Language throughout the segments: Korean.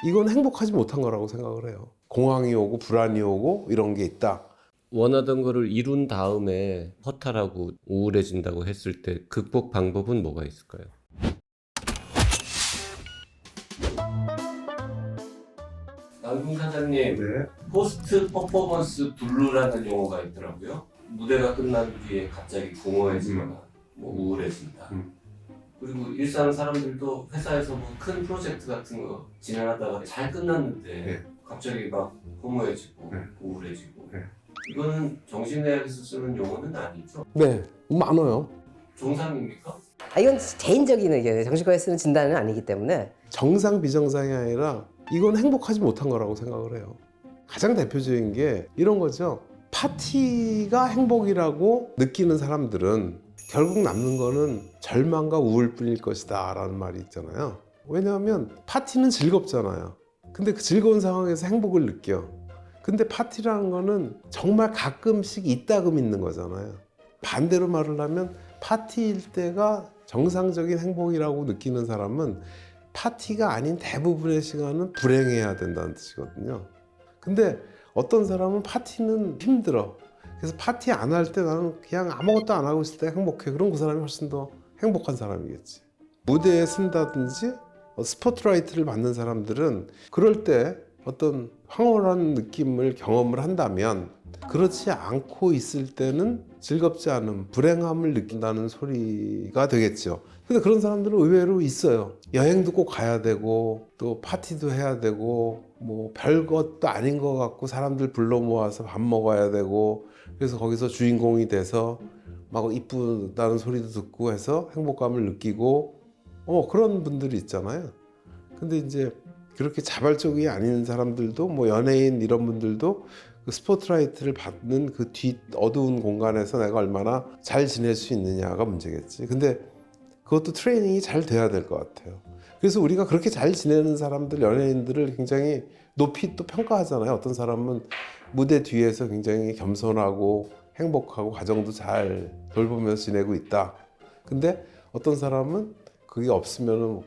이건 행복하지 못한 거라고 생각을 해요. 공황이 오고 불안이 오고 이런 게 있다. 원하던 거를 이룬 다음에 허탈하고 우울해진다고 했을 때 극복 방법은 뭐가 있을까요? 남궁 사장님, 네. 포스트 퍼포먼스 블루라는 용어가 있더라고요. 무대가 끝난 뒤에 갑자기 공허해지거나 뭐 우울해진다. 그리고 일상 사람들도 회사에서 뭐 큰 프로젝트 같은 거 진행하다가 잘 끝났는데 네. 갑자기 막 허무해지고 네. 우울해지고. 네. 이거는 정신의학에서 쓰는 용어는 아니죠? 네, 많아요. 정상입니까? 이건 개인적인 의견이에요. 정신과에 쓰는 진단은 아니기 때문에. 정상 비정상이 아니라 이건 행복하지 못한 거라고 생각을 해요. 가장 대표적인 게 이런 거죠. 파티가 행복이라고 느끼는 사람들은 결국 남는 거는 절망과 우울뿐일 것이다 라는 말이 있잖아요. 왜냐하면 파티는 즐겁잖아요. 근데 그 즐거운 상황에서 행복을 느껴. 근데 파티라는 거는 정말 가끔씩 이따금 있는 거잖아요. 반대로 말을 하면 파티일 때가 정상적인 행복이라고 느끼는 사람은 파티가 아닌 대부분의 시간은 불행해야 된다는 뜻이거든요. 근데 어떤 사람은 파티는 힘들어. 그래서 파티 안 할 때 나는 그냥 아무것도 안 하고 있을 때 행복해. 그럼 그 사람이 훨씬 더 행복한 사람이겠지. 무대에 쓴다든지 스포트라이트를 받는 사람들은 그럴 때 어떤 황홀한 느낌을 경험을 한다면 그렇지 않고 있을 때는 즐겁지 않은 불행함을 느낀다는 소리가 되겠죠. 근데 그런 사람들은 의외로 있어요. 여행도 꼭 가야 되고 또 파티도 해야 되고 뭐 별것도 아닌 것 같고 사람들 불러 모아서 밥 먹어야 되고 그래서 거기서 주인공이 돼서 막 이쁘다는 소리도 듣고 해서 행복감을 느끼고 그런 분들이 있잖아요. 근데 이제 그렇게 자발적이 아닌 사람들도 뭐 연예인 이런 분들도 그 스포트라이트를 받는 그 뒷 어두운 공간에서 내가 얼마나 잘 지낼 수 있느냐가 문제겠지. 근데 그것도 트레이닝이 잘 돼야 될 것 같아요. 그래서 우리가 그렇게 잘 지내는 사람들, 연예인들을 굉장히 높이 또 평가하잖아요. 어떤 사람은 무대 뒤에서 굉장히 겸손하고 행복하고 가정도 잘 돌보면서 지내고 있다. 근데 어떤 사람은 그게 없으면은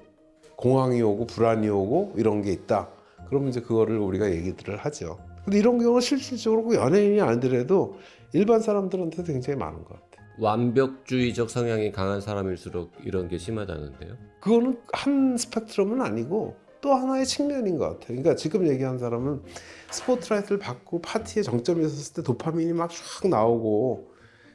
공황이 오고 불안이 오고 이런 게 있다. 그러면 이제 그거를 우리가 얘기들을 하죠. 근데 이런 경우는 실질적으로 꼭 연예인이 아니더라도 일반 사람들한테도 굉장히 많은 것 같아요. 완벽주의적 성향이 강한 사람일수록 이런 게 심하다는데요. 그거는 한 스펙트럼은 아니고 또 하나의 측면인 것 같아요. 그러니까 지금 얘기한 사람은 스포트라이트를 받고 파티에 정점에 섰을 때 도파민이 막 쫙 나오고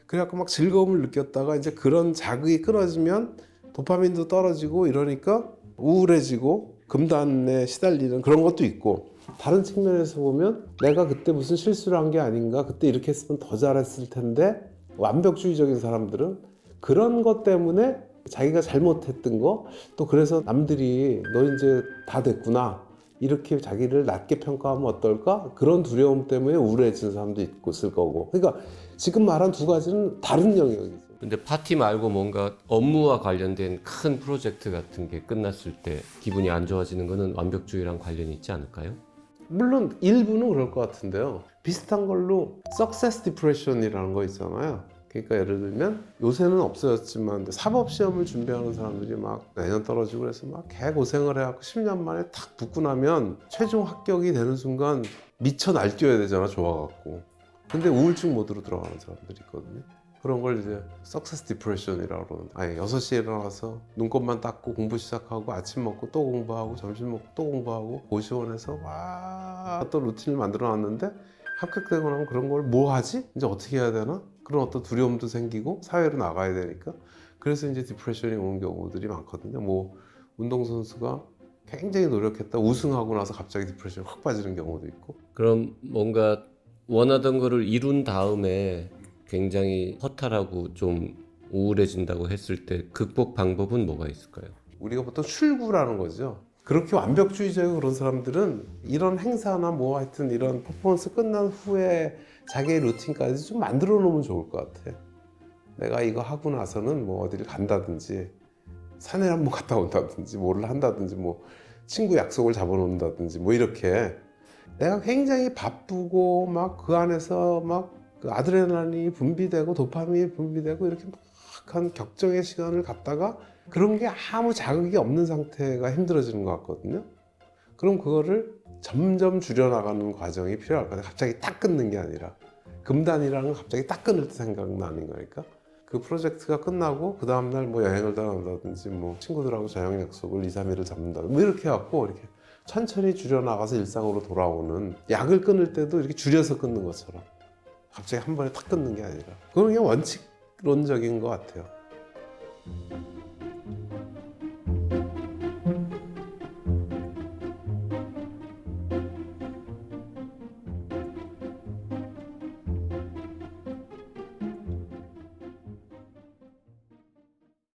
그래갖고 막 즐거움을 느꼈다가 이제 그런 자극이 끊어지면 도파민도 떨어지고 이러니까 우울해지고 금단에 시달리는 그런 것도 있고 다른 측면에서 보면 내가 그때 무슨 실수를 한 게 아닌가 그때 이렇게 했으면 더 잘했을 텐데 완벽주의적인 사람들은 그런 것 때문에 자기가 잘못했던 거 또 그래서 남들이 너 이제 다 됐구나 이렇게 자기를 낮게 평가하면 어떨까 그런 두려움 때문에 우울해지는 사람도 있을 거고 그러니까 지금 말한 두 가지는 다른 영역이죠. 근데 파티 말고 뭔가 업무와 관련된 큰 프로젝트 같은 게 끝났을 때 기분이 안 좋아지는 거는 완벽주의랑 관련이 있지 않을까요? 물론 일부는 그럴 것 같은데요. 비슷한 걸로 Success Depression이라는 거 있잖아요. 그러니까 예를 들면 요새는 없어졌지만 사법시험을 준비하는 사람들이 막 내년 떨어지고 그래서 막 개고생을 해갖고 10년 만에 탁 붙고 나면 최종 합격이 되는 순간 미쳐 날뛰어야 되잖아, 좋아갖고. 근데 우울증 모드로 들어가는 사람들이 있거든요. 그런 걸 이제 Success Depression이라고 그러는데 아니 6시에 일어나서 눈곱만 닦고 공부 시작하고 아침 먹고 또 공부하고 점심 먹고 또 공부하고 고시원에서 와 어떤 루틴을 만들어 놨는데 합격되고 나면 그런 걸 뭐 하지? 이제 어떻게 해야 되나? 그런 어떤 두려움도 생기고 사회로 나가야 되니까 그래서 이제 디프레션이 오는 경우들이 많거든요. 뭐 운동선수가 굉장히 노력했다 우승하고 나서 갑자기 디프레션이 확 빠지는 경우도 있고 그럼 뭔가 원하던 거를 이룬 다음에 굉장히 허탈하고 좀 우울해진다고 했을 때 극복 방법은 뭐가 있을까요? 우리가 보통 출구라는 거죠. 그렇게 완벽주의적인 그런 사람들은 이런 행사나 뭐 하여튼 이런 퍼포먼스 끝난 후에 자기의 루틴까지 좀 만들어 놓으면 좋을 것 같아. 내가 이거 하고 나서는 뭐 어디를 간다든지 산에 한번 갔다 온다든지 뭐를 한다든지 뭐 친구 약속을 잡아 놓는다든지 뭐 이렇게 내가 굉장히 바쁘고 막 그 안에서 막 그 아드레날린이 분비되고 도파민이 분비되고 이렇게 막 한 격정의 시간을 갖다가 그런 게 아무 자극이 없는 상태가 힘들어지는 것 같거든요. 그럼 그거를 점점 줄여나가는 과정이 필요할 거예요. 갑자기 딱 끊는 게 아니라. 금단이라는 건 갑자기 딱 끊을 때 생각나는 거니까. 그 프로젝트가 끝나고 그 다음날 뭐 여행을 떠난다든지 뭐 친구들하고 저녁 약속을 2, 3일을 잡는다 뭐 이렇게 해갖고 이렇게 천천히 줄여나가서 일상으로 돌아오는, 약을 끊을 때도 이렇게 줄여서 끊는 것처럼 갑자기 한 번에 탁 끊는 게 아니라, 그건 그냥 원칙론적인 것 같아요.